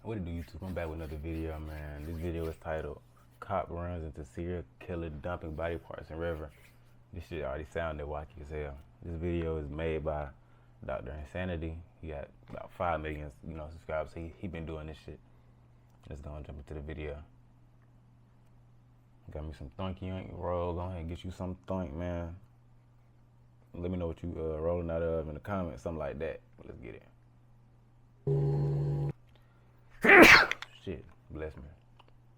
What do YouTube? I'm back with another video, man. This video is titled "Cop Runs into Serial Killer Dumping Body Parts in River." This shit already sounded wacky as hell. This video is made by Dr. Insanity. He got about 5 million, subscribers. He been doing this shit. Let's go and jump into the video. Got me some thunky roll. Go ahead and get you some thunk, man. Let me know what you rolling out of in the comments, something like that. Let's get it. Shit, bless me.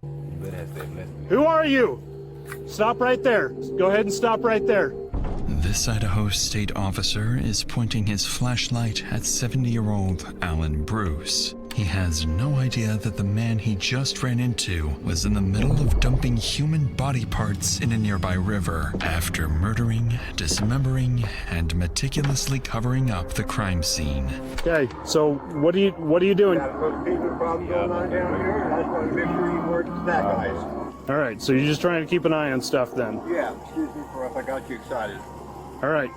You better have said bless me. Who are you? Stop right there. Go ahead and stop right there. This Idaho state officer is pointing his flashlight at 70-year-old Alan Bruce. He has no idea that the man he just ran into was in the middle of dumping human body parts in a nearby river after murdering, dismembering, and meticulously covering up the crime scene. Okay, so what are you doing? Got a problem going on down here, and I just want to make sure you work that guys. All right, so you're just trying to keep an eye on stuff then. Yeah, excuse me for if I got you excited. All right.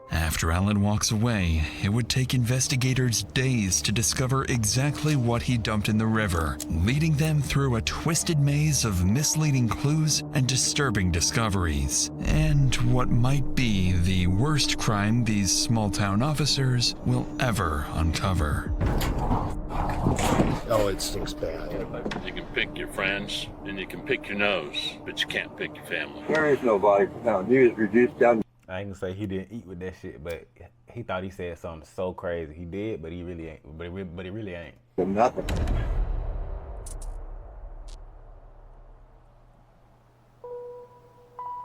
After Alan walks away, it would take investigators days to discover exactly what he dumped in the river, leading them through a twisted maze of misleading clues and disturbing discoveries, and what might be the worst crime these small-town officers will ever uncover. Oh, it stinks bad. You can pick your friends and you can pick your nose, but you can't pick your family. There is no body found. He was reduced down. I ain't gonna say he didn't eat with that shit, but he thought he said something so crazy. He did, but he really ain't. But he really ain't. to nothing.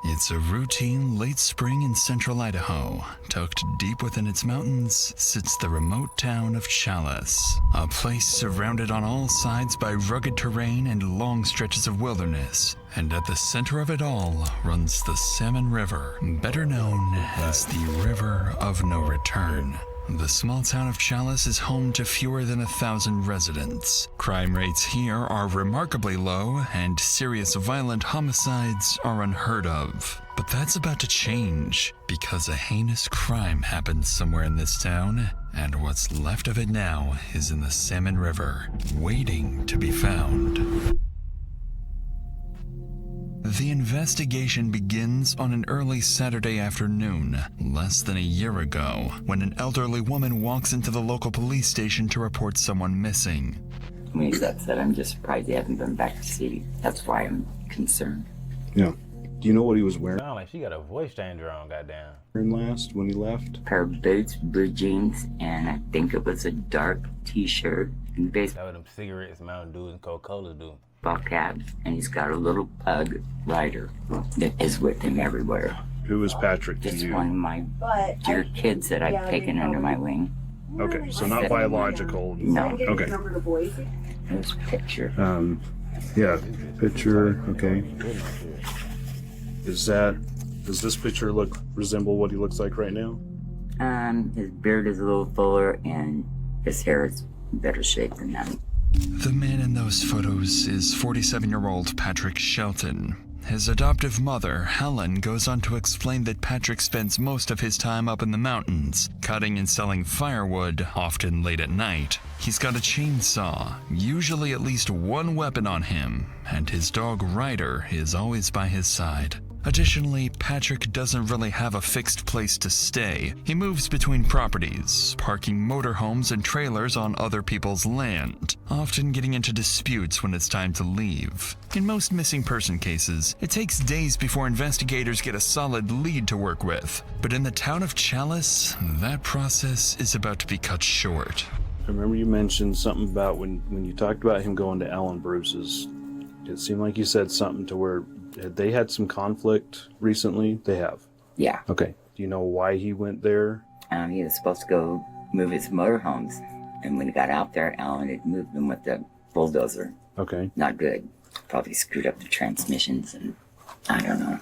It's a routine late spring in central Idaho. Tucked deep within its mountains sits the remote town of Chalice, a place surrounded on all sides by rugged terrain and long stretches of wilderness. And at the center of it all runs the Salmon River, better known as the River of No Return. The small town of Chalice is home to fewer than 1,000 residents. Crime rates here are remarkably low, and serious violent homicides are unheard of. But that's about to change, because a heinous crime happened somewhere in this town, and what's left of it now is in the Salmon River, waiting to be found. The investigation begins on an early Saturday afternoon, less than a year ago, when an elderly woman walks into the local police station to report someone missing. When he's upset, I'm just surprised he hasn't been back to see. That's why I'm concerned. Yeah. Do you know what he was wearing Sound like she got a voice changer on, goddamn. last when he left? Pair of boots, blue jeans, and I think it was a dark t-shirt and That's what them cigarettes, Mountain Dews, and Coca-Cola do. baseball cap, and he's got a little pug rider that is with him everywhere. Who is Patrick to Just you? one of my dear kids that I've taken under my wing. Okay, so not biological. No. Okay. There's a picture. Yeah, picture, okay. Does this picture resemble what he looks like right now? His beard is a little fuller, and his hair is in better shape than that. The man in those photos is 47-year-old Patrick Shelton. His adoptive mother, Helen, goes on to explain that Patrick spends most of his time up in the mountains, cutting and selling firewood, often late at night. He's got a chainsaw, usually at least one weapon on him, and his dog Ryder is always by his side. Additionally, Patrick doesn't really have a fixed place to stay. He moves between properties, parking motorhomes and trailers on other people's land, often getting into disputes when it's time to leave. In most missing person cases, it takes days before investigators get a solid lead to work with. But in the town of Chalice, that process is about to be cut short. I remember you mentioned something about when you talked about him going to Alan Bruce's. It seemed like you said something to where they had some conflict recently. They have. Yeah. Okay. Do you know why he went there? He was supposed to go move his motorhomes, and when he got out there, Alan had moved them with the bulldozer. Okay. Not good. Probably screwed up the transmissions, and I don't know.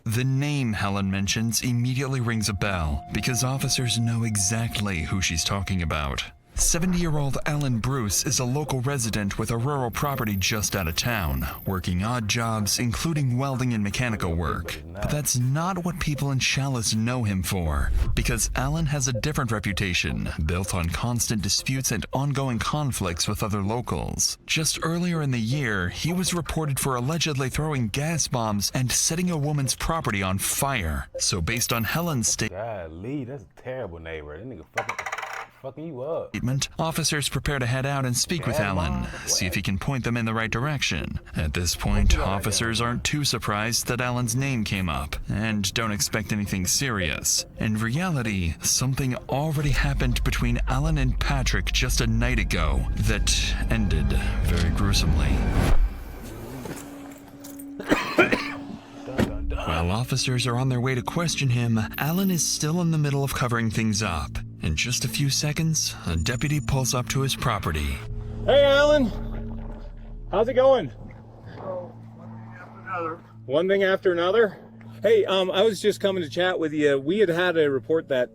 The name Helen mentions immediately rings a bell because officers know exactly who she's talking about. 70-year-old Alan Bruce is a local resident with a rural property just out of town, working odd jobs, including welding and mechanical work. But that's not what people in Chalice know him for, because Alan has a different reputation, built on constant disputes and ongoing conflicts with other locals. Just earlier in the year, he was reported for allegedly throwing gas bombs and setting a woman's property on fire. So based on Helen's Golly, that's a terrible neighbor. That nigga fucking you up. statement, officers prepare to head out and speak with Alan, see if he can point them in the right direction. At this point, officers aren't too surprised that Alan's name came up, and don't expect anything serious. In reality, something already happened between Alan and Patrick just a night ago that ended very gruesomely. While officers are on their way to question him, Alan is still in the middle of covering things up. In just a few seconds, a deputy pulls up to his property. Hey, Alan. How's it going? One thing after another? Hey, I was just coming to chat with you. We had a report that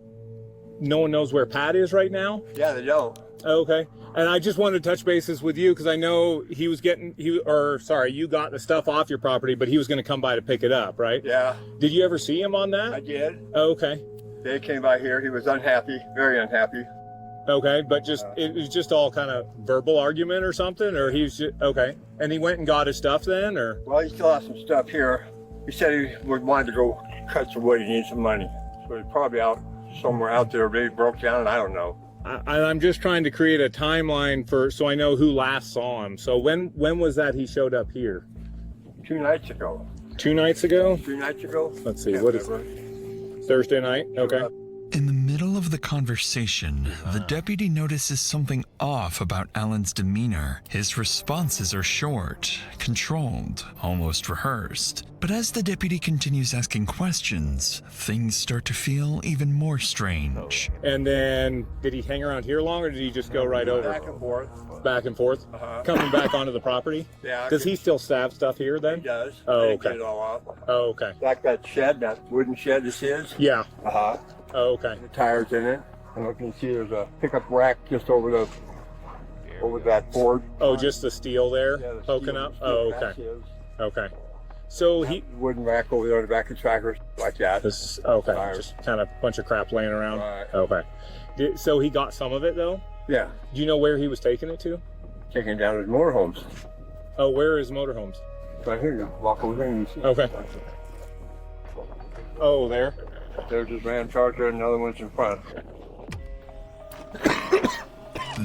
no one knows where Pat is right now. Yeah, they don't. Okay. And I just wanted to touch bases with you because I know you got the stuff off your property, but he was going to come by to pick it up, right? Yeah, Did you ever see him on that? I did. Okay. They came by here. He was unhappy, very unhappy. Okay, but it was just all kind of verbal argument or something, or he was just, okay. And he went and got his stuff then, or? Well, he still has some stuff here. He said he would want to go cut some wood. He needs some money. So he's probably out somewhere out there. Maybe broke down, I don't know. I'm just trying to create a timeline so I know who last saw him. So when was that he showed up here? 2 nights ago. 2 nights ago? 3 nights ago? Let's see, Can't what is remember. Thursday night? Okay. In the middle of the conversation, the deputy notices something off about Alan's demeanor. His responses are short, controlled, almost rehearsed. But as the deputy continues asking questions, things start to feel even more strange. And then, did he hang around here long, or did he just go right over? Back and forth. Back and forth? Coming back onto the property? Yeah. Does he still stab stuff here then? He does. Oh, I didn't okay. get it all off. Oh, okay. Like that shed, that wooden shed is his. Yeah. Uh-huh. Oh, okay. The tires in it. And you can see there's a pickup rack just over that board. Oh, just the steel there Yeah, the poking steel- up? steel Oh, that's okay. his. Okay. So That wooden rack over there in the back of trackers, like that. okay, Tires. just kind of bunch of crap laying around. Right. Okay. So he got some of it though? Yeah. Do you know where he was taking it to? Taking it down to his motorhomes. Oh, where are his motorhomes? Right here, you walk over there and you see. Okay. Oh, there? There's his Ram Charger and another one's in front.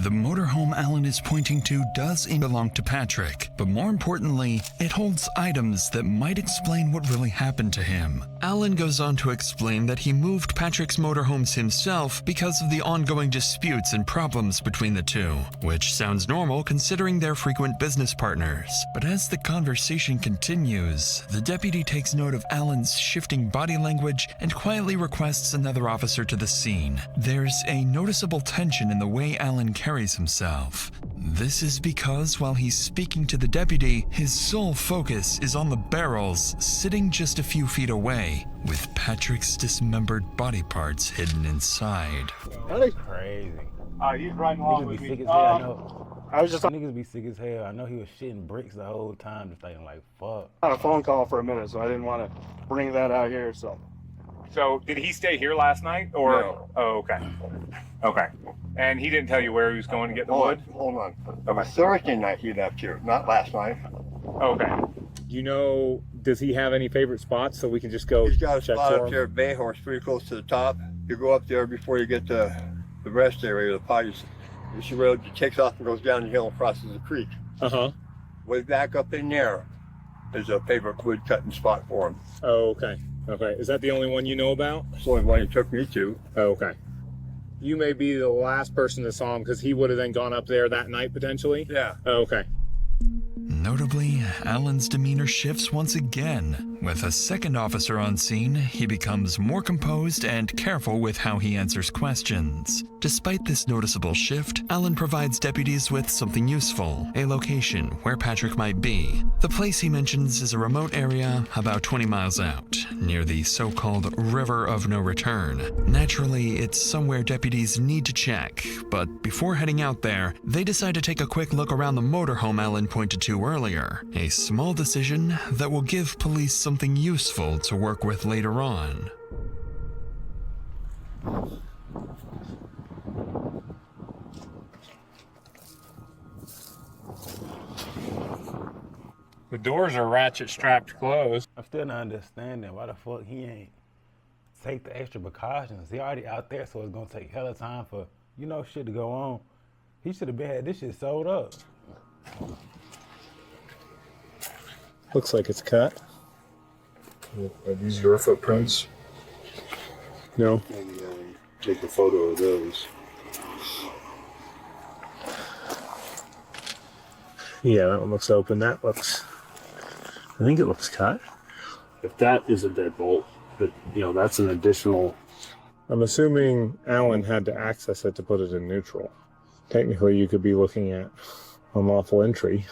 The motorhome Alan is pointing to does belong to Patrick, but more importantly, it holds items that might explain what really happened to him. Alan goes on to explain that he moved Patrick's motorhomes himself because of the ongoing disputes and problems between the two, which sounds normal considering they're frequent business partners. But as the conversation continues, the deputy takes note of Alan's shifting body language and quietly requests another officer to the scene. There's a noticeable tension in the way Alan carries himself. This is because while he's speaking to the deputy, his sole focus is on the barrels sitting just a few feet away, with Patrick's dismembered body parts hidden inside. Crazy. He's riding along Niggas with be me. sick as hell. I know. I was just on Niggas be sick as hell. I know he was shitting bricks the whole time, just thinking like, fuck. a phone call for a minute, so I didn't want to bring that out here, So did he stay here last night, or? No. Oh, okay. Okay. And he didn't tell you where he was going to get the wood? Hold on. It was Thursday night he left here, not last night. Okay. Does he have any favorite spots so we can just go He's got a check spot for up him? there at Bay Horse, pretty close to the top. You go up there before you get to the rest area, the potties. This road takes off and goes down the hill and crosses the creek. Uh-huh. Way back up in there is a favorite wood cutting spot for him. Oh, okay. Okay. Is that the only one you know about? It's the only one he took me to. Oh, okay. You may be the last person that saw him because he would have then gone up there that night potentially? Yeah. Oh, okay. Notably, Alan's demeanor shifts once again, With a second officer on scene, he becomes more composed and careful with how he answers questions. Despite this noticeable shift, Alan provides deputies with something useful, a location where Patrick might be. The place he mentions is a remote area about 20 miles out, near the so-called River of No Return. Naturally, it's somewhere deputies need to check, but before heading out there, they decide to take a quick look around the motorhome Alan pointed to earlier. A small decision that will give police something useful to work with later on. The doors are ratchet strapped closed. I'm still not understanding why the fuck he ain't take the extra precautions. He already out there, so it's gonna take hella time for, you know, shit to go on. He should have been had this shit sold up. Looks like it's cut. Are these your footprints? No. Maybe take a photo of those. Yeah, that one looks open. That looks, I think it looks cut. If that is a deadbolt, but that's an additional. I'm assuming Alan had to access it to put it in neutral. Technically, you could be looking at unlawful entry.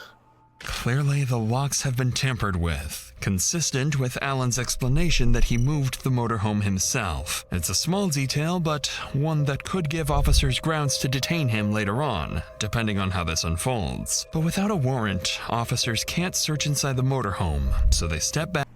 Clearly, the locks have been tampered with, consistent with Alan's explanation that he moved the motorhome himself. It's a small detail, but one that could give officers grounds to detain him later on, depending on how this unfolds. But without a warrant, officers can't search inside the motorhome, so they step back,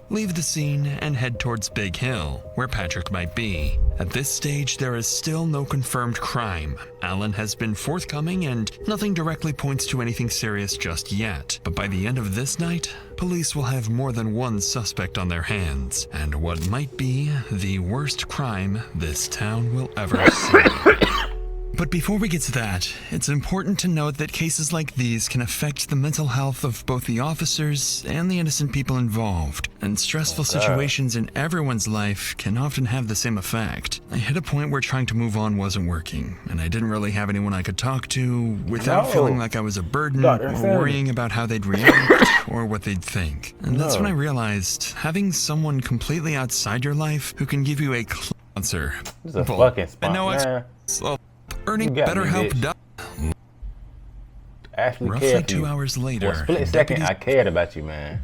leave the scene, and head towards Big Hill, where Patrick might be. At this stage, there is still no confirmed crime. Alan has been forthcoming, and nothing directly points to anything serious just yet. But by the end of this night, police will have more than one suspect on their hands, and what might be the worst crime this town will ever see. But before we get to that, it's important to note that cases like these can affect the mental health of both the officers and the innocent people involved, and stressful situations in everyone's life can often have the same effect. I hit a point where trying to move on wasn't working, and I didn't really have anyone I could talk to without feeling like I was a burden or worrying about how they'd react or what they'd think. And that's when I realized having someone completely outside your life who can give you a answer. This is a fucking spot, man. Earning BetterHelp. Actually Roughly 2 hours later, for a split second, I cared about you, man.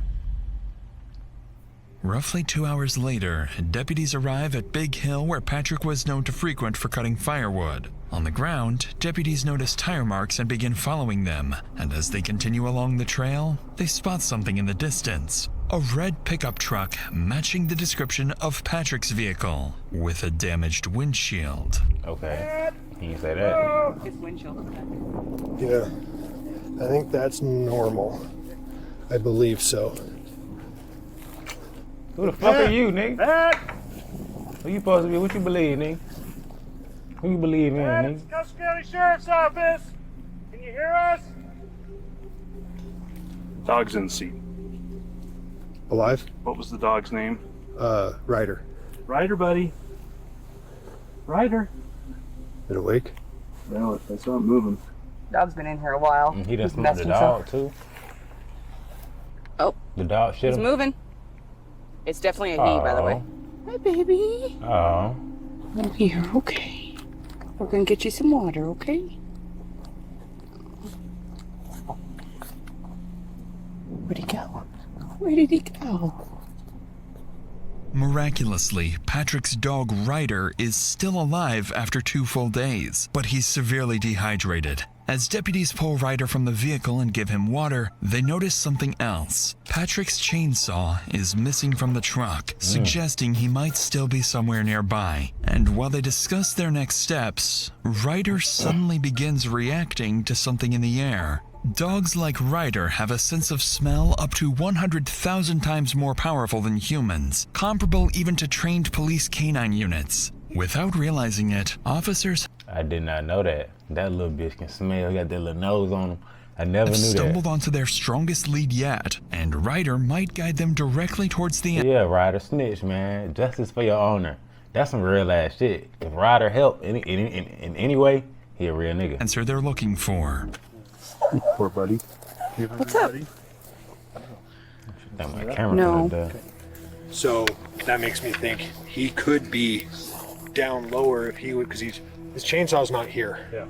Roughly 2 hours later, deputies arrive at Big Hill, where Patrick was known to frequent for cutting firewood. On the ground, deputies notice tire marks and begin following them, and as they continue along the trail, they spot something in the distance. A red pickup truck matching the description of Patrick's vehicle, with a damaged windshield. Okay, can you say that? It's windshield. Yeah, I think that's normal. I believe so. Who the fuck are you, nigga? Who you supposed to be? What you believe, nigga? Who you believe in, nigga? Custer County Sheriff's Office. Can you hear us? Dog's in the seat. Alive? What was the dog's name? Ryder. Ryder, buddy. Ryder. It awake? No, I saw him moving. Dog's been in here a while. He done smelled the dog, too. Oh. The dog shit He's him? moving. It's definitely a he, by the way. Hi, baby. Oh. I'm here, okay. We're gonna get you some water, okay? Where'd he go? Where did he go? Miraculously, Patrick's dog Ryder is still alive after 2 full days, but he's severely dehydrated. As deputies pull Ryder from the vehicle and give him water, they notice something else. Patrick's chainsaw is missing from the truck, suggesting he might still be somewhere nearby. And while they discuss their next steps, Ryder suddenly begins reacting to something in the air. Dogs like Ryder have a sense of smell up to 100,000 times more powerful than humans, comparable even to trained police canine units. Without realizing it, officers I did not know that. That little bitch can smell. He got that little nose on him. I never knew that. Stumbled onto their strongest lead yet, and Ryder might guide them directly towards the end. Yeah, Ryder, snitch, man. Justice for your owner. That's some real ass shit. If Ryder helped in any way, he a real nigga. Answer they're looking for. Poor buddy. What's up? think my camera No. does. So that makes me think he could be down lower if he would, because his chainsaw's not here. Yeah.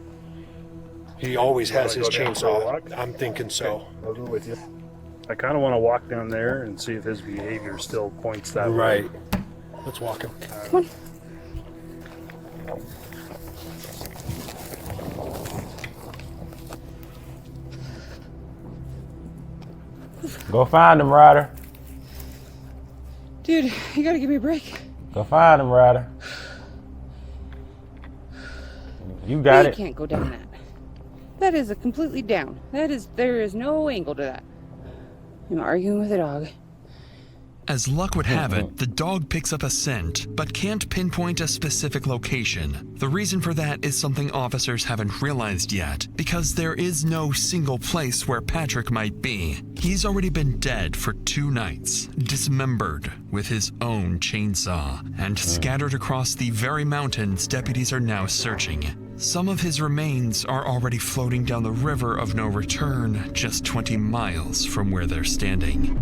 He always has his go down for a chainsaw. walk? I'm thinking so. I'll go with you. I kind of want to walk down there and see if his behavior still points that way. Right. Let's walk him. Come on. Go find him, Ryder. Dude, you gotta give me a break. Go find him, Ryder. You got You it. can't go down that. That is a completely down. There is no angle to that. I'm arguing with a dog. As luck would have it, the dog picks up a scent, but can't pinpoint a specific location. The reason for that is something officers haven't realized yet, because there is no single place where Patrick might be. He's already been dead for 2 nights, dismembered with his own chainsaw, and scattered across the very mountains deputies are now searching. Some of his remains are already floating down the river of no return, just 20 miles from where they're standing.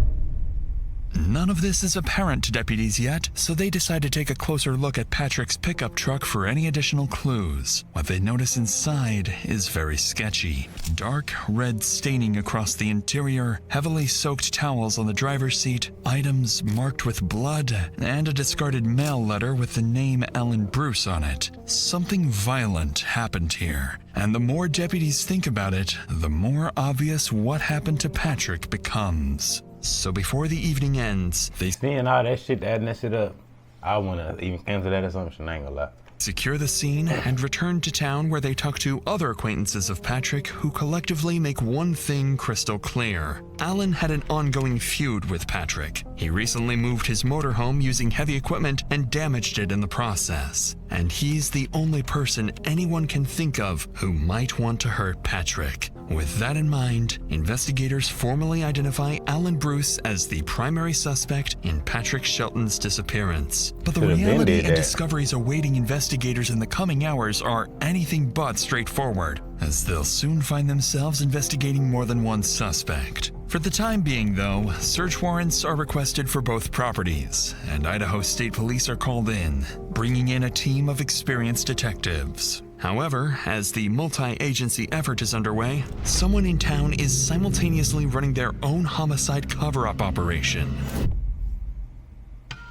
None of this is apparent to deputies yet, so they decide to take a closer look at Patrick's pickup truck for any additional clues. What they notice inside is very sketchy. Dark red staining across the interior, heavily soaked towels on the driver's seat, items marked with blood, and a discarded mail letter with the name Ellen Bruce on it. Something violent happened here, and the more deputies think about it, the more obvious what happened to Patrick becomes. So before the evening ends, they Seeing all that shit, adding that shit up, I wanna even come to that assumption. I ain't gonna lie. secure the scene and return to town, where they talk to other acquaintances of Patrick who collectively make one thing crystal clear. Alan had an ongoing feud with Patrick. He recently moved his motorhome using heavy equipment and damaged it in the process. And he's the only person anyone can think of who might want to hurt Patrick. With that in mind, investigators formally identify Alan Bruce as the primary suspect in Patrick Shelton's disappearance. But the Could've been reality did and that. discoveries awaiting investigators in the coming hours are anything but straightforward, as they'll soon find themselves investigating more than one suspect. For the time being, though, search warrants are requested for both properties, and Idaho State Police are called in, bringing in a team of experienced detectives. However, as the multi-agency effort is underway, someone in town is simultaneously running their own homicide cover-up operation.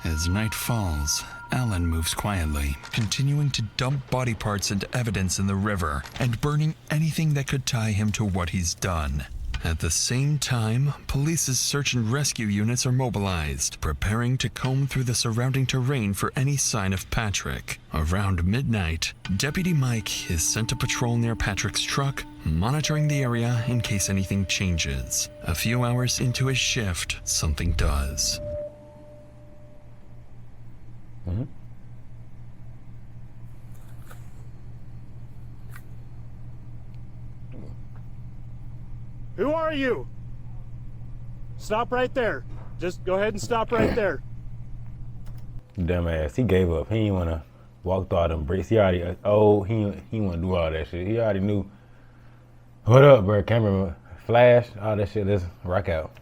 As night falls, Alan moves quietly, continuing to dump body parts and evidence in the river, and burning anything that could tie him to what he's done. At the same time, police's search and rescue units are mobilized, preparing to comb through the surrounding terrain for any sign of Patrick. Around midnight, Deputy Mike is sent to patrol near Patrick's truck, monitoring the area in case anything changes. A few hours into his shift, something does. Who are you? Stop right there. Just go ahead and stop right there. Dumbass, he gave up. He didn't wanna walk through all them bricks. He already he wanna do all that shit. He already knew. What up, bro? Camera, flash, all that shit. Let's rock out.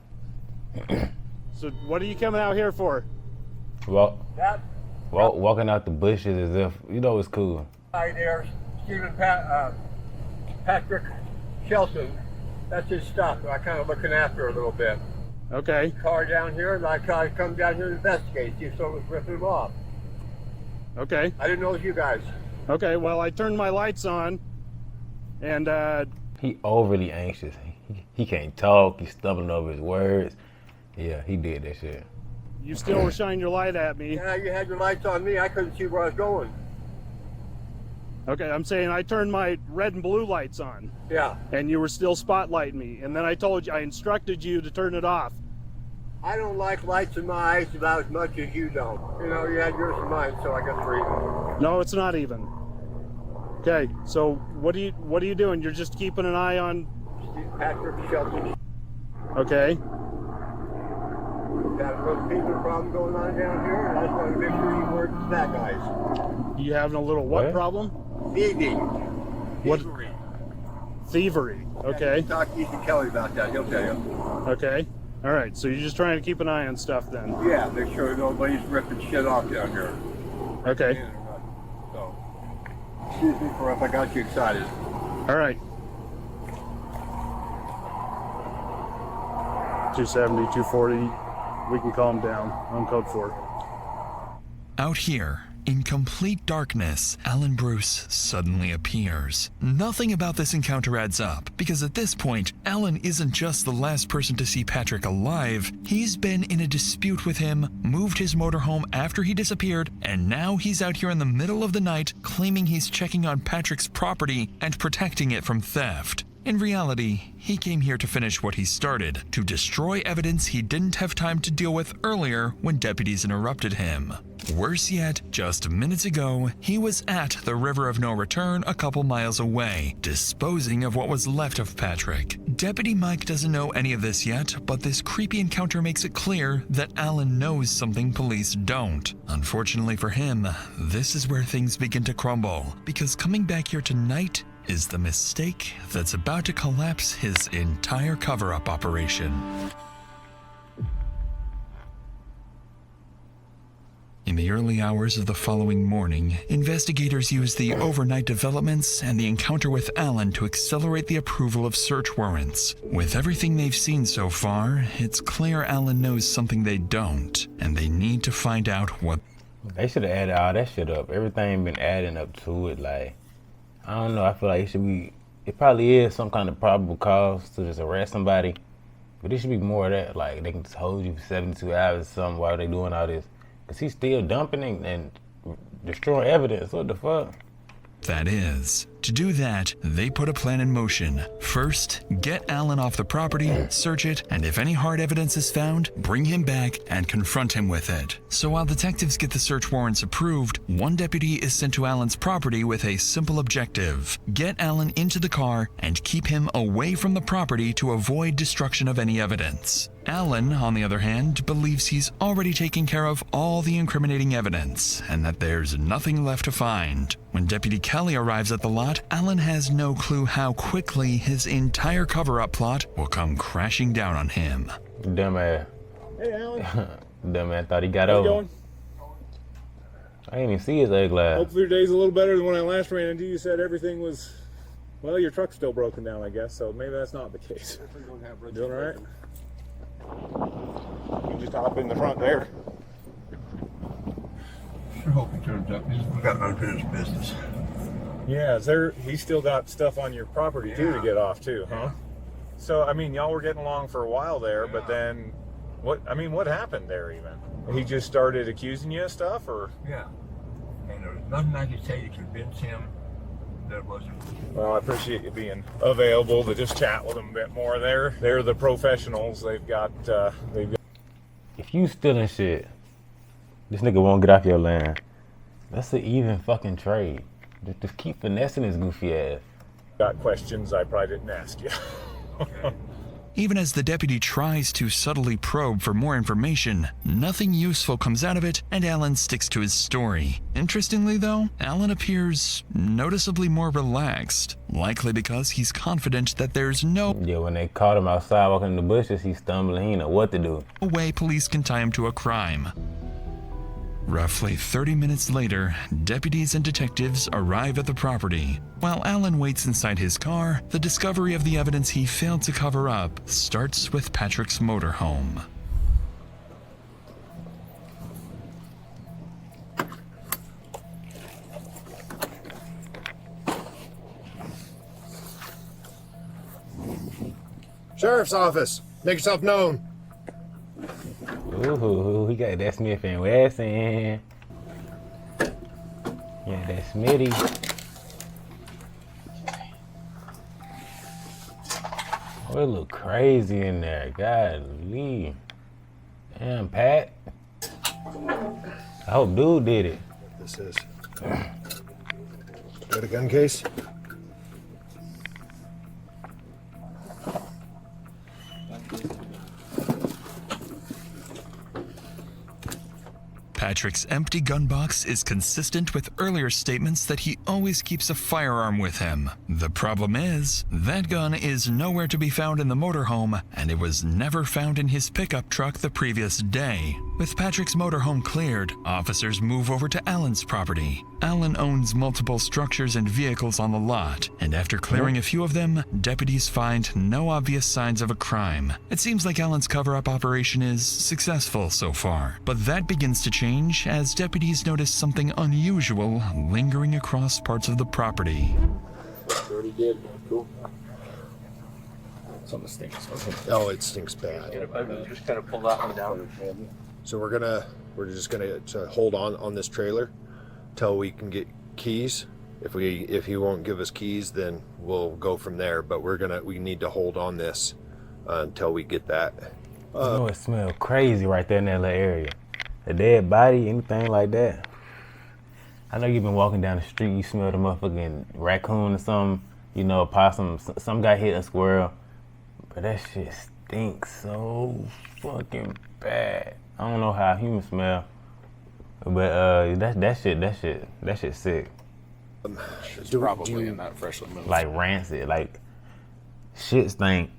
So what are you coming out here for? Walking out the bushes as if it's cool. Hi there, Patrick Shelton. That's his stuff. I kind of looking after a little bit. Okay. Car down here, and I come down here to investigate. See if someone's ripping him off. Okay. I didn't know it was you guys. Okay, well, I turned my lights on, and, He overly anxious. He can't talk. He's stumbling over his words. Yeah, he did that shit. you still were shining your light at me. Yeah, you had your lights on me. I couldn't see where I was going. Okay, I'm saying I turned my red and blue lights on, Yeah. and you were still spotlighting me, and then I instructed you to turn it off. I don't like lights in my eyes about as much as you don't. You know, you had yours and mine, so I guess we're even. No, it's not even. Okay, so what are you doing? You're just keeping an eye on. Patrick Shelton. Okay. Got a little fever problem going on down here, and I just want to make sure you weren't that guys. You having a little what What? problem? Thieving. What? Thievery. Thievery. Okay. Talk to Ethan Kelly about that. He'll tell you. Okay. All right, so you're just trying to keep an eye on stuff then. Yeah, make sure nobody's ripping shit off down here. Okay. So, excuse me for if I got you excited. All right. 270, 240. We can calm down. On code 4. Out here, in complete darkness, Alan Bruce suddenly appears. Nothing about this encounter adds up, because at this point, Alan isn't just the last person to see Patrick alive. He's been in a dispute with him, moved his motorhome after he disappeared, and now he's out here in the middle of the night claiming he's checking on Patrick's property and protecting it from theft. In reality, he came here to finish what he started, to destroy evidence he didn't have time to deal with earlier when deputies interrupted him. Worse yet, just minutes ago, he was at the River of No Return a couple miles away, disposing of what was left of Patrick. Deputy Mike doesn't know any of this yet, but this creepy encounter makes it clear that Alan knows something police don't. Unfortunately for him, this is where things begin to crumble, because coming back here tonight is the mistake that's about to collapse his entire cover-up operation. In the early hours of the following morning, investigators used the overnight developments and the encounter with Alan to accelerate the approval of search warrants. With everything they've seen so far, it's clear Alan knows something they don't, and they need to find out what. They should have added all that shit up. Everything been adding up to it. Like, I don't know. I feel like it should be. It probably is some kind of probable cause to just arrest somebody, but it should be more of that. Like, they can just hold you for 72 hours or something while they doing all this. Cause he's still dumping and destroying evidence. What the fuck? That is. To do that, they put a plan in motion. First, get Alan off the property, search it, and if any hard evidence is found, bring him back and confront him with it. So while detectives get the search warrants approved, one deputy is sent to Alan's property with a simple objective: get Alan into the car and keep him away from the property to avoid destruction of any evidence. Alan, on the other hand, believes he's already taken care of all the incriminating evidence and that there's nothing left to find. When Deputy Kelly arrives at the lot, Alan has no clue how quickly his entire cover-up plot will come crashing down on him. Dumbass. Hey, Alan. Dumbass thought he got How's it over. going? I didn't even see his egg glass. Hopefully your day's a little better than when I last ran into you. You said everything was, well, your truck's still broken down, I guess, so maybe that's not the case. Doing all right? You can just hop in the front there. Sure hope he turns up. He's got unfinished business. Yeah, he's still got stuff on your property too to get off too, huh? So I mean, y'all were getting along for a while there, but then what happened there even? He just started accusing you of stuff, or? Yeah. And there was nothing I could say to convince him that wasn't. Well, I appreciate you being available to just chat with them a bit more. They're the professionals. They've got. If you stealing shit, this nigga won't get off your land. That's an even fucking trade. Just keep finessing his goofy ass. Got questions I probably didn't ask you. Even as the deputy tries to subtly probe for more information, nothing useful comes out of it, and Alan sticks to his story. Interestingly though, Alan appears noticeably more relaxed, likely because he's confident that there's no When they caught him outside walking in the bushes, he's stumbling, he didn't know what to do. way police can tie him to a crime. Roughly 30 minutes later, deputies and detectives arrive at the property. While Alan waits inside his car, the discovery of the evidence he failed to cover up starts with Patrick's motorhome. Sheriff's office. Make yourself known. Ooh, he got that Smith and Wesson. Yeah, that Smitty. Oh, it look crazy in there. Golly. Damn, Pat. I hope dude did it. This is. Got a gun case? Patrick's empty gun box is consistent with earlier statements that he always keeps a firearm with him. The problem is, that gun is nowhere to be found in the motorhome, and it was never found in his pickup truck the previous day. With Patrick's motorhome cleared, officers move over to Alan's property. Alan owns multiple structures and vehicles on the lot, and after clearing a few of them, deputies find no obvious signs of a crime. It seems like Alan's cover-up operation is successful so far, but that begins to change as deputies notice something unusual lingering across parts of the property. Something stinks. Oh, it stinks bad. Just kind of pull that one down. So we're just gonna hold on this trailer till we can get keys. If he won't give us keys, then we'll go from there. But we need to hold on this until we get that. You know, it smells crazy right there in that little area. A dead body, anything like that. I know you've been walking down the street, you smell the motherfucking raccoon or something, you know, a possum, some guy hit a squirrel. But that shit stinks so fucking bad. I don't know how humans smell, but that shit sick. It's probably in that freshly moved. Like rancid, like shit stink.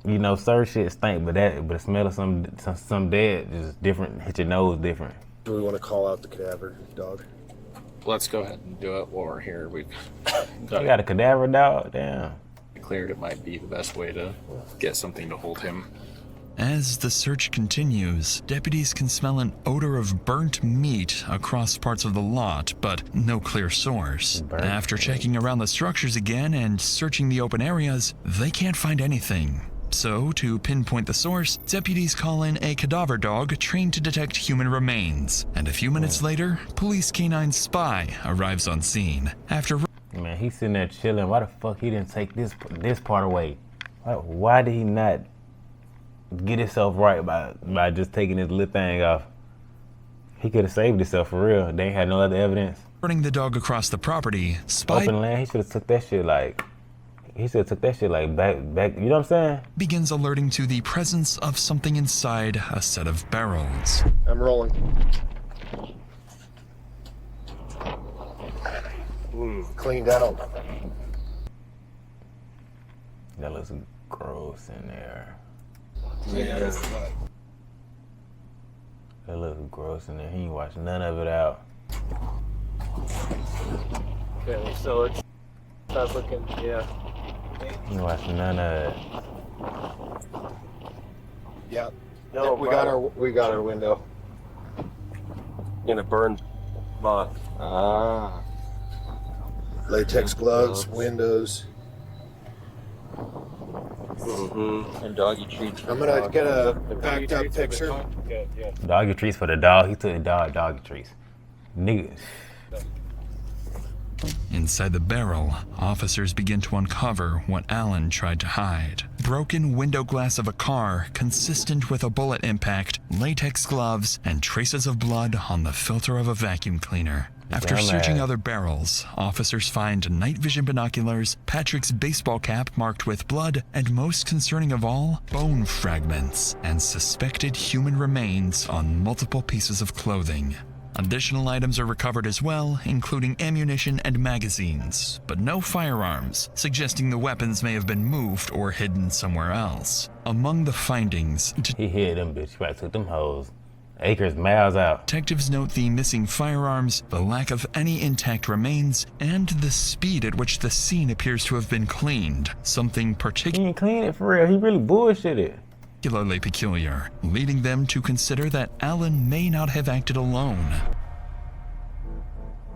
You know, certain shit stink, but the smell of some dead just different. Hit your nose different. Do we want to call out the cadaver dog? Let's go ahead and do it while we're here. We've You got a cadaver dog? Damn. Cleared. It might be the best way to get something to hold him. As the search continues, deputies can smell an odor of burnt meat across parts of the lot, but no clear source. After checking around the structures again and searching the open areas, they can't find anything. So, to pinpoint the source, deputies call in a cadaver dog trained to detect human remains. And a few minutes later, police canine Spy arrives on scene. After Man, he's sitting there chilling. Why the fuck he didn't take this part away? Why did he not get himself right by just taking his little thing off? He could have saved himself for real. They ain't had no other evidence. Running the dog across the property, Spy open land. He should have took that shit like. He should have took that shit like back. You know what I'm saying? Begins alerting to the presence of something inside a set of barrels. I'm rolling. Cleaned out. That looks gross in there. Yeah. That looks gross in there. He ain't washed none of it out. Okay, so it's not looking, yeah. He ain't washed none of it. Yeah. No, we got our window. Gonna burn moth. Ah. Latex gloves, windows. And doggy treats. I'm gonna get a backed up picture. Doggy treats for the dog. He took the doggy treats. Niggas. Inside the barrel, officers begin to uncover what Alan tried to hide. Broken window glass of a car consistent with a bullet impact, latex gloves, and traces of blood on the filter of a vacuum cleaner. After searching other barrels, officers find night vision binoculars, Patrick's baseball cap marked with blood, and most concerning of all, bone fragments and suspected human remains on multiple pieces of clothing. Additional items are recovered as well, including ammunition and magazines, but no firearms, suggesting the weapons may have been moved or hidden somewhere else. Among the findings, he hid them bitch. He probably took them hoes. Acres, miles out. Detectives note the missing firearms, the lack of any intact remains, and the speed at which the scene appears to have been cleaned. Something particularly... He didn't clean it for real. He really bullshitted. Particularly peculiar, leading them to consider that Alan may not have acted alone.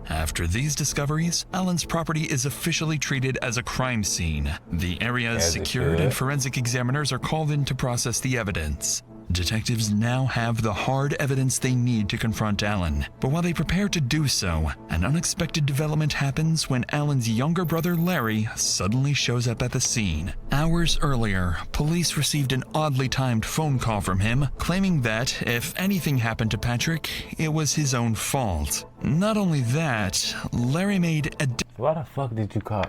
After these discoveries, Alan's property is officially treated as a crime scene. The area is secured and forensic examiners are called in to process the evidence. Detectives now have the hard evidence they need to confront Alan, but while they prepare to do so, an unexpected development happens when Alan's younger brother Larry suddenly shows up at the scene. Hours earlier, police received an oddly timed phone call from him, claiming that if anything happened to Patrick, it was his own fault. Not only that, Larry made a... Why the fuck did you call?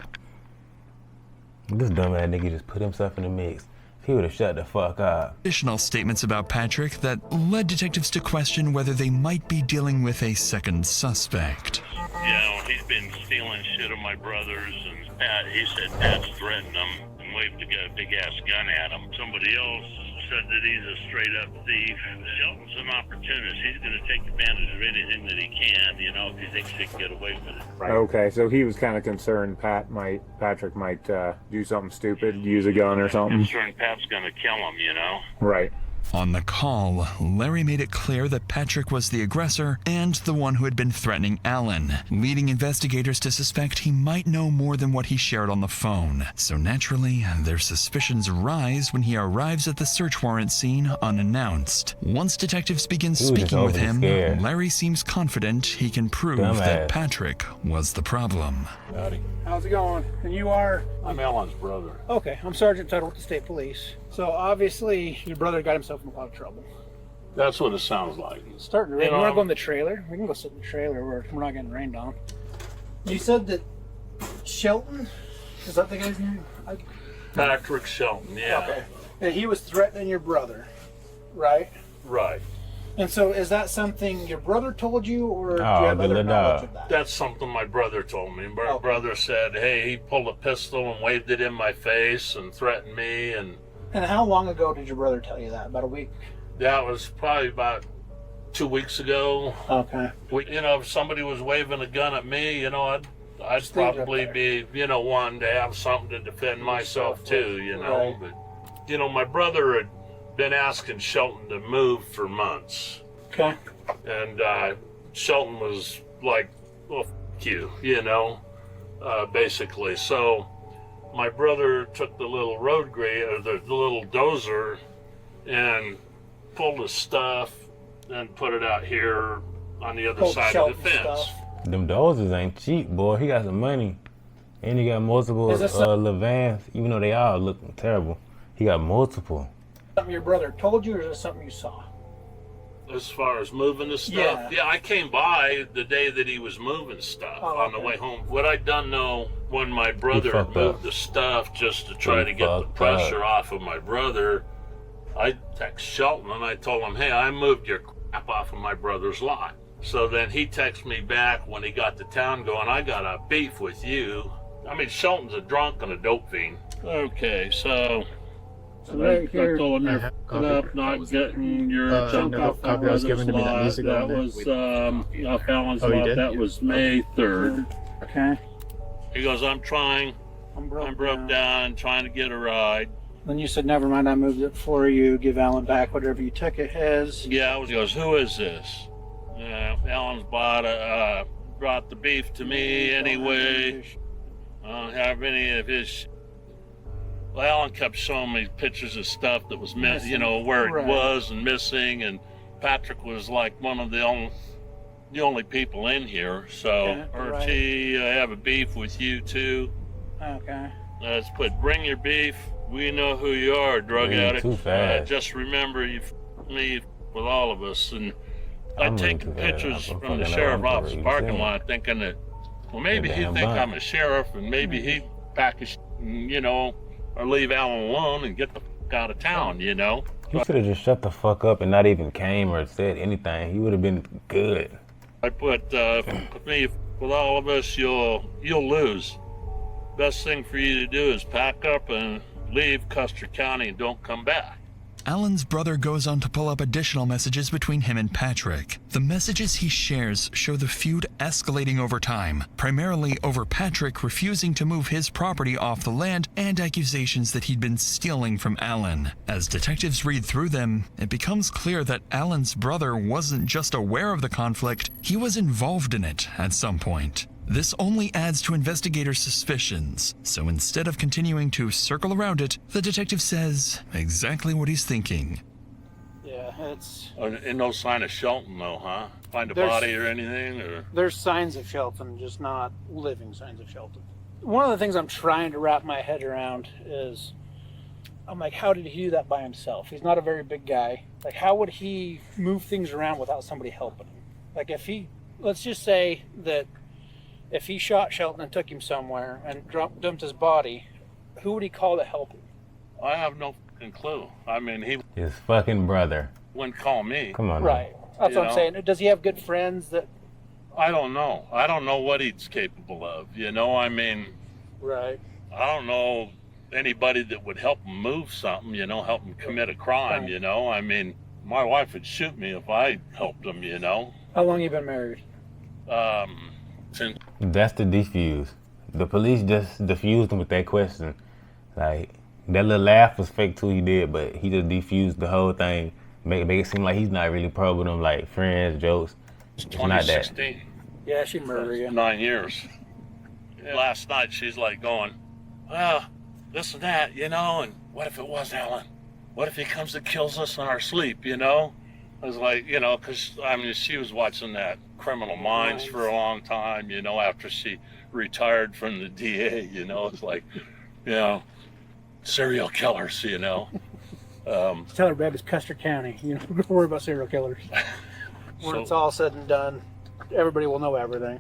This dumbass nigga just put himself in the mix. If he would have shut the fuck up. Additional statements about Patrick that led detectives to question whether they might be dealing with a second suspect. He's been stealing shit of my brother's, and he said Pat's threatened him and waved a big-ass gun at him. Somebody else said that he's a straight-up thief. Shelton's an opportunist. He's going to take advantage of anything that he can, if he thinks he can get away with it. Right. Okay, so he was kind of concerned Patrick might do something stupid, use a gun or something. Concerned Pat's going to kill him, Right. On the call, Larry made it clear that Patrick was the aggressor and the one who had been threatening Alan, leading investigators to suspect he might know more than what he shared on the phone. So naturally, their suspicions rise when he arrives at the search warrant scene unannounced. Once detectives begin speaking with him, Larry seems confident he can prove that Patrick was the problem. Howdy. How's it going? And you are? I'm Alan's brother. Okay, I'm Sergeant Tuttle with the State Police. So obviously, your brother got himself in a lot of trouble. That's what it sounds like. It's starting to rain. You want to go in the trailer? We can go sit in the trailer where we're not getting rained on. You said that Shelton, is that the guy's name? Patrick Shelton, yeah. Okay. And he was threatening your brother, right? Right. And so is that something your brother told you, or do you have other knowledge of that? That's something my brother told me. My brother said, hey, he pulled a pistol and waved it in my face and threatened me. And how long ago did your brother tell you that? About a week? That was probably about 2 weeks ago. Okay. If somebody was waving a gun at me, I'd probably be, wanting to have something to defend myself too, Right. But, my brother had been asking Shelton to move for months. Okay. And Shelton was like, well, f*** you, basically. So my brother took the little road grader, the little dozer, and pulled his stuff and put it out here on the other side of the fence. Them dozers ain't cheap, boy. He got some money. And he got multiple little vans, even though they all look terrible. He got multiple. Something your brother told you, or is it something you saw? As far as moving the stuff? Yeah, I came by the day that he was moving stuff on the way home. What I done know, when my brother moved the stuff just to try to get the pressure off of my brother, I texted Shelton and I told him, hey, I moved your crap off of my brother's lot. So then he texted me back when he got to town going, I got a beef with you. I mean, Shelton's a drunk and a dope fiend. Okay, so I told him you're f***ing up, not getting your junk off my brother's lot. That was off Alan's lot. That was May 3rd. Okay. He goes, I'm broke down, trying to get a ride. Then you said, never mind, I moved it for you. Give Alan back whatever you took it his. Yeah, he goes, who is this? Alan's brought the beef to me anyway. I don't have any of his. Well, Alan kept showing me pictures of stuff that was missing, where it was and missing, and Patrick was like one of the only people in here. So, I have a beef with you too. Okay. Let's put, bring your beef. We know who you are, drug addict. Too fast. Just remember, you me with all of us. And I'd taken pictures from the sheriff's office parking lot, thinking that, well, maybe he'd think I'm a sheriff, and maybe he'd pack his, or leave Alan alone and get the fuck out of town, He should have just shut the fuck up and not even came or said anything. He would have been good. I put, with me, with all of us, you'll lose. Best thing for you to do is pack up and leave Custer County and don't come back. Alan's brother goes on to pull up additional messages between him and Patrick. The messages he shares show the feud escalating over time, primarily over Patrick refusing to move his property off the land and accusations that he'd been stealing from Alan. As detectives read through them, it becomes clear that Alan's brother wasn't just aware of the conflict, he was involved in it at some point. This only adds to investigators' suspicions, so instead of continuing to circle around it, the detective says exactly what he's thinking. Yeah, it's... And no sign of Shelton, though, huh? Find a body or anything? Or there's signs of Shelton, just not living signs of Shelton. One of the things I'm trying to wrap my head around is, I'm like, how did he do that by himself? He's not a very big guy. Like, how would he move things around without somebody helping him? Like, if he... Let's just say that if he shot Shelton and took him somewhere and dumped his body, who would he call to help him? I have no fucking clue. I mean, he His fucking brother. wouldn't call me. Come on. Right. That's what I'm saying. Does he have good friends that? I don't know. I don't know what he's capable of. You know, I mean, Right. I don't know anybody that would help him move something, you know, help him commit a crime, Right. you know. I mean, my wife would shoot me if I helped him, you know. How long you been married? Since That's the defuse. The police just defused him with that question. Like, that little laugh was fake too, he did, but he just defused the whole thing. Make it seem like he's not really pro with them, like friends, jokes. It's not that. 2016. Yeah, she murdered you. 9 years. Last night she's like going, well, this and that, you know, and what if it was Alan? What if he comes and kills us in our sleep, you know? I was like, you know, because, I mean, she was watching that Criminal Minds for a long time, you know, after she retired from the DA, you know. It's like, you know, serial killers, you know. Tell her baby's Custer County. You know, don't worry about serial killers. When it's all said and done, everybody will know everything.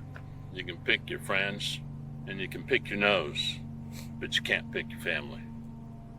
You can pick your friends and you can pick your nose, but you can't pick your family.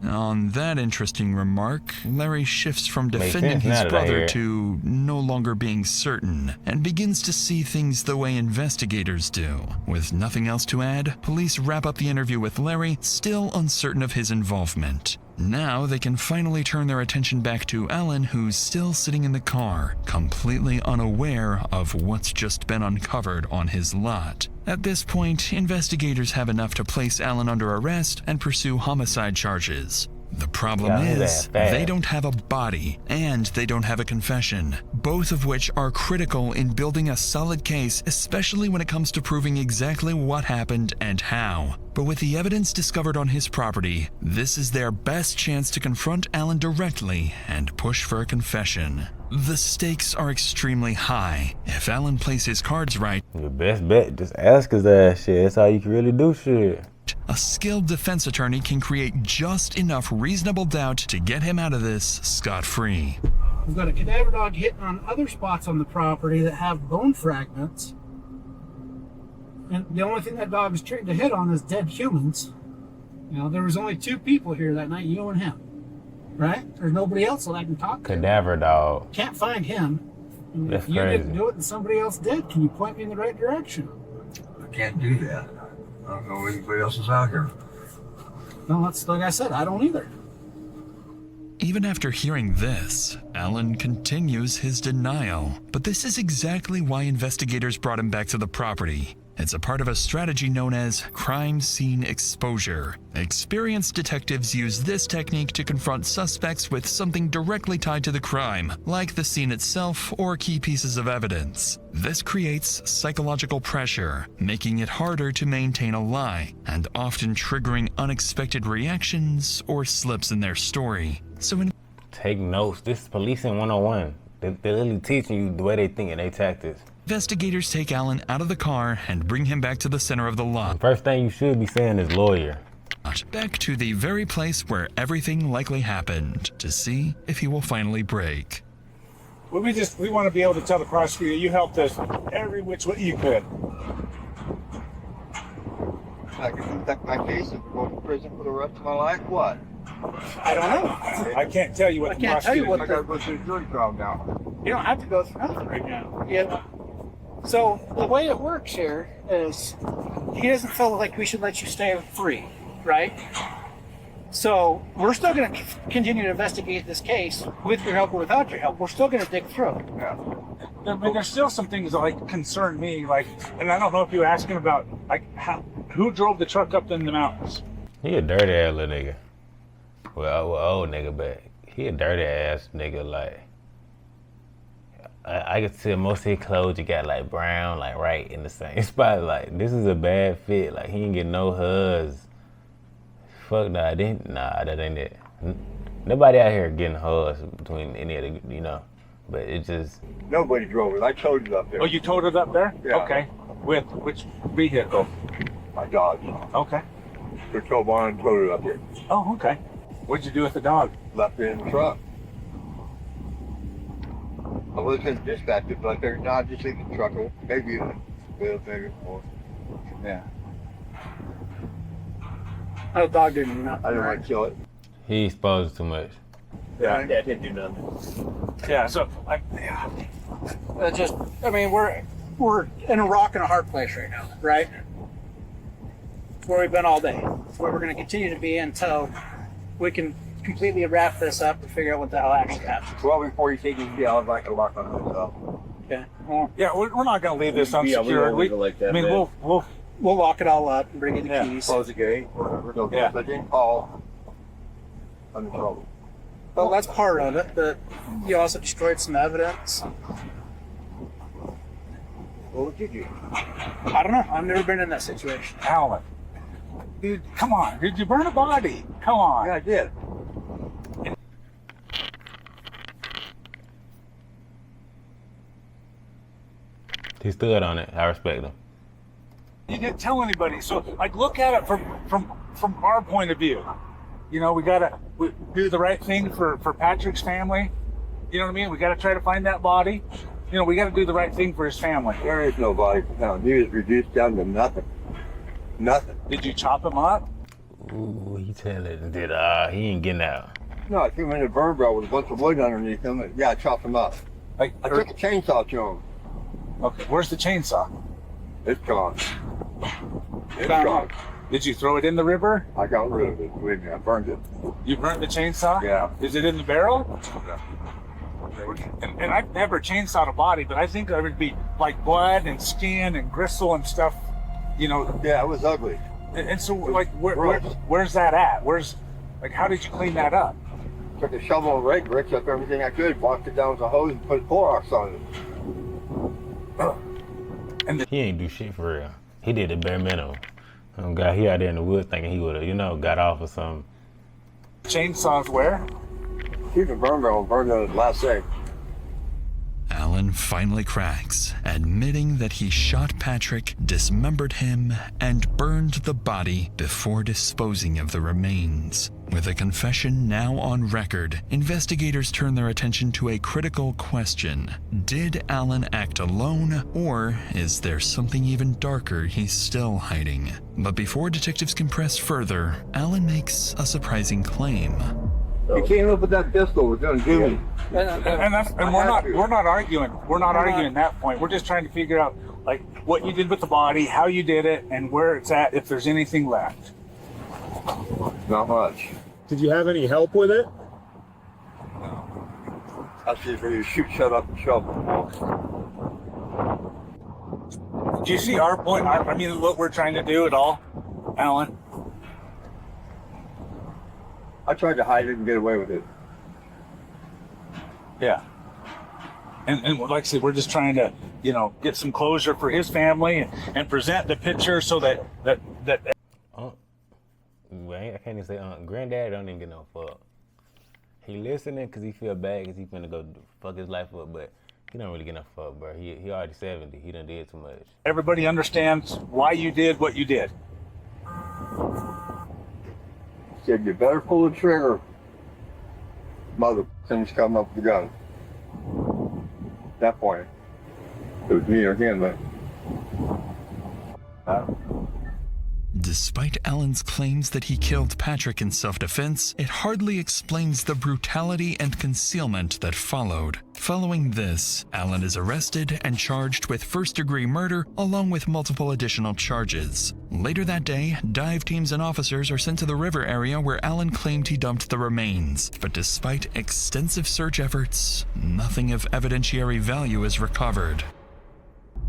On that interesting remark, Larry shifts from Makes defending sense now his that I brother hear it. to no longer being certain, and begins to see things the way investigators do. With nothing else to add, police wrap up the interview with Larry, still uncertain of his involvement. Now they can finally turn their attention back to Alan, who's still sitting in the car, completely unaware of what's just been uncovered on his lot. At this point, investigators have enough to place Alan under arrest and pursue homicide charges. The problem is, they don't have a body, and they don't have a confession, both of which are critical in building a solid case, especially when it comes to proving exactly what happened and how. But with the evidence discovered on his property, this is their best chance to confront Alan directly and push for a confession. The stakes are extremely high. If Alan plays his cards right, your best bet, just ask his ass shit. That's how you can really do shit. a skilled defense attorney can create just enough reasonable doubt to get him out of this scot-free. We've got a cadaver dog hitting on other spots on the property that have bone fragments. And the only thing that dog is trained to hit on is dead humans. You know, there was only 2 people here that night, you and him. Right? There's nobody else that I can talk to. Cadaver dog. Can't find him. And That's if you crazy. didn't do it and somebody else did, can you point me in the right direction? I can't do that. I don't know anybody else is out here. No, that's like I said, I don't either. Even after hearing this, Alan continues his denial. But this is exactly why investigators brought him back to the property. It's a part of a strategy known as crime scene exposure. Experienced detectives use this technique to confront suspects with something directly tied to the crime, like the scene itself or key pieces of evidence. This creates psychological pressure, making it harder to maintain a lie, and often triggering unexpected reactions or slips in their story. So take notes. This is policing 101. They're literally teaching you the way they think and their tactics. Investigators take Alan out of the car and bring him back to the center of the lot. First thing you should be saying is lawyer. Back to the very place where everything likely happened, to see if he will finally break. Well, we want to be able to tell the prosecutor you helped us every which way you could. I can protect my case and go to prison for the rest of my life. What? I don't know. I can't tell you what the prosecutor. I gotta go to the jury trial now. You don't have to go through nothing right now. Yeah. So the way it works here is he doesn't feel like we should let you stay free, right? So we're still going to continue to investigate this case with your help or without your help. We're still going to dig through. Yeah. But there's still some things that like concern me, like, and I don't know if you were asking about like who drove the truck up in the mountains. He a dirty ass little nigga. Well, old nigga, but he a dirty ass nigga. Like, I could see most of his clothes you got like brown, like right in the same spot. Like, this is a bad fit. Like, he ain't get no hugs. Fuck nah, that ain't it. Nobody out here getting hugs between any of the, you know. But it just. Nobody drove it. I towed it up there. Oh, you towed it up there? Yeah. Okay. With which vehicle? My dog. Okay. Patrol barn and towed it up here. Oh, okay. What'd you do with the dog? Left it in the truck. I was in dispatcher, but I figured, nah, just leave the truck. Maybe a little bit more. Yeah. The dog didn't know. I didn't want to kill it. He exposed too much. Yeah. Yeah, didn't do nothing. Yeah. So I mean, we're in a rock and a hard place right now, right? It's where we've been all day. It's where we're going to continue to be until we can completely wrap this up and figure out what the hell actually happened. Well, before you take his deal, I'd like to lock on this up. Okay. Well, yeah, we're not going to leave this Yeah, we unsecured. won't leave it like that, I mean, man. we'll lock it all up and bring you the keys. Close the gate, whatever. Don't Yeah. But didn't call. I'm in trouble. Well, that's part of it, but you also destroyed some evidence. What did you do? I don't know. I've never been in that situation. Alan. Dude, come on. Did you burn a body? Come on. Yeah, I did. He stood on it. I respect him. You didn't tell anybody. So, like, look at it from our point of view. You know, we do the right thing for Patrick's family. You know what I mean? We gotta try to find that body. You know, we gotta do the right thing for his family. There is no body found. He was reduced down to nothing. Nothing. Did you chop him up? Ooh, he telling did he ain't getting out. No, I threw him in a burn barrel with a bunch of wood underneath him. And, yeah, I chopped him up. Like, I took a chainsaw to him. Okay, where's the chainsaw? It's gone. It's gone. Did you throw it in the river? I got rid of it. Believe me, I burned it. You burnt the chainsaw? Yeah. Is it in the barrel? Yeah. And I've never chainsawed a body, but I think there would be like blood and skin and gristle and stuff, you know. Yeah, it was ugly. And so, like, where's that at? How did you clean that up? Took a shovel and rake, ripped up everything I could, walked it down with a hose and put Clorox on it. And he ain't do shit for real. He did the bare minimum. Guy, he out there in the woods thinking he would have, got off or something. Chainsaws where? Keep the burn barrel and burned it last day. Alan finally cracks, admitting that he shot Patrick, dismembered him, and burned the body before disposing of the remains. With a confession now on record, investigators turn their attention to a critical question. Did Alan act alone, or is there something even darker he's still hiding? But before detectives can press further, Alan makes a surprising claim. He came up with that pistol. We're going to do it. And we're not arguing. We're not arguing that point. We're just trying to figure out like what you did with the body, how you did it, and where it's at. If there's anything left. Not much. Did you have any help with it? That's just where you shoot, shut up, and shovel. Do you see our point? I mean, what we're trying to do at all, Alan? I tried to hide it and get away with it. Yeah. And like I said, we're just trying to, get some closure for his family and present the picture so that. I can't even say Granddad don't even get no fuck. He listening because he feel bad because he finna go fuck his life up, but he don't really get no fuck, bro. He already 70. He done did too much. Everybody understands why you did what you did. Said you better pull the trigger. Mother things coming up with the gun. At that point, it was me or him, but. Despite Alan's claims that he killed Patrick in self-defense, it hardly explains the brutality and concealment that followed. Following this, Alan is arrested and charged with first-degree murder along with multiple additional charges. Later that day, dive teams and officers are sent to the river area where Alan claimed he dumped the remains. But despite extensive search efforts, nothing of evidentiary value is recovered.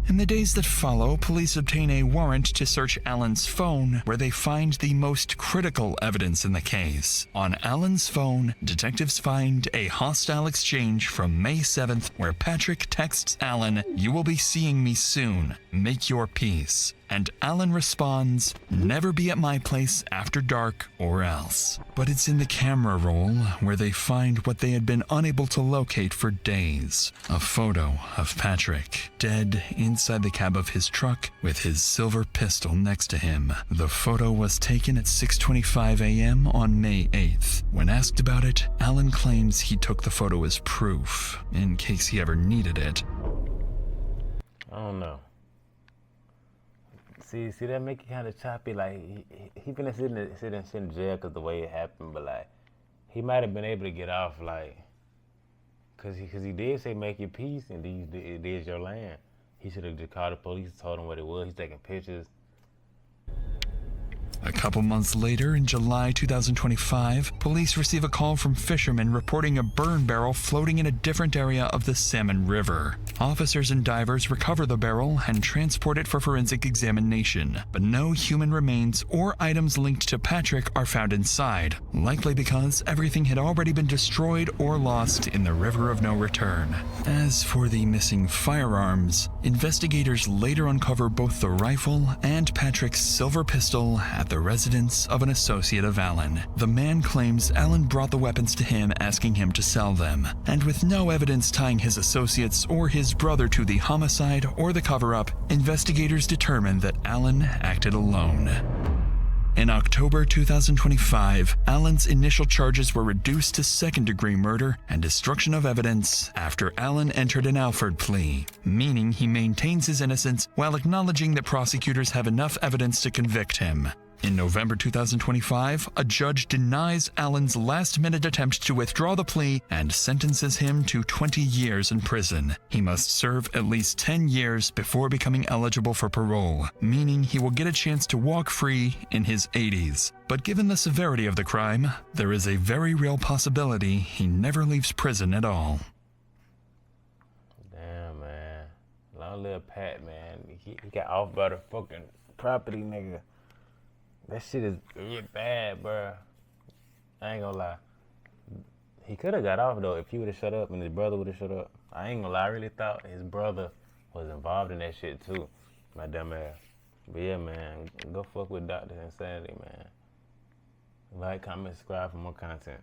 In the days that follow, police obtain a warrant to search Alan's phone, where they find the most critical evidence in the case. On Alan's phone, detectives find a hostile exchange from May 7th, where Patrick texts Alan, "You will be seeing me soon. Make your peace." And Alan responds, "Never be at my place after dark or else." But it's in the camera roll where they find what they had been unable to locate for days. A photo of Patrick, dead inside the cab of his truck with his silver pistol next to him. The photo was taken at 6:25 a.m. on May 8th. When asked about it, Alan claims he took the photo as proof, in case he ever needed it. I don't know. See, that make it kind of choppy. Like he finna sit in jail because the way it happened. But like, he might have been able to get off, like, cause he did say make your peace and it is your land. He should have just called the police and told them what it was. He's taking pictures. A couple months later, in July 2025, police receive a call from fishermen reporting a burn barrel floating in a different area of the Salmon River. Officers and divers recover the barrel and transport it for forensic examination, but no human remains or items linked to Patrick are found inside, likely because everything had already been destroyed or lost in the River of No Return. As for the missing firearms, investigators later uncover both the rifle and Patrick's silver pistol at the residence of an associate of Allen. The man claims Allen brought the weapons to him asking him to sell them, and with no evidence tying his associates or his brother to the homicide or the cover-up, investigators determined that Allen acted alone. In October 2025, Allen's initial charges were reduced to second-degree murder and destruction of evidence after Allen entered an Alford plea, meaning he maintains his innocence while acknowledging that prosecutors have enough evidence to convict him. In November 2025, a judge denies Allen's last-minute attempt to withdraw the plea and sentences him to 20 years in prison. He must serve at least 10 years before becoming eligible for parole, meaning he will get a chance to walk free in his 80s. But given the severity of the crime, there is a very real possibility he never leaves prison at all. Damn, man. Long live Pat, man. He got off by the fucking property, nigga. That shit is bad, bro. I ain't gonna lie. He could have got off, though, if he would have shut up and his brother would have shut up. I ain't gonna lie. I really thought his brother was involved in that shit, too. My dumb ass. But yeah, man. Go fuck with Dr. Insanity, man. Like, comment, subscribe for more content.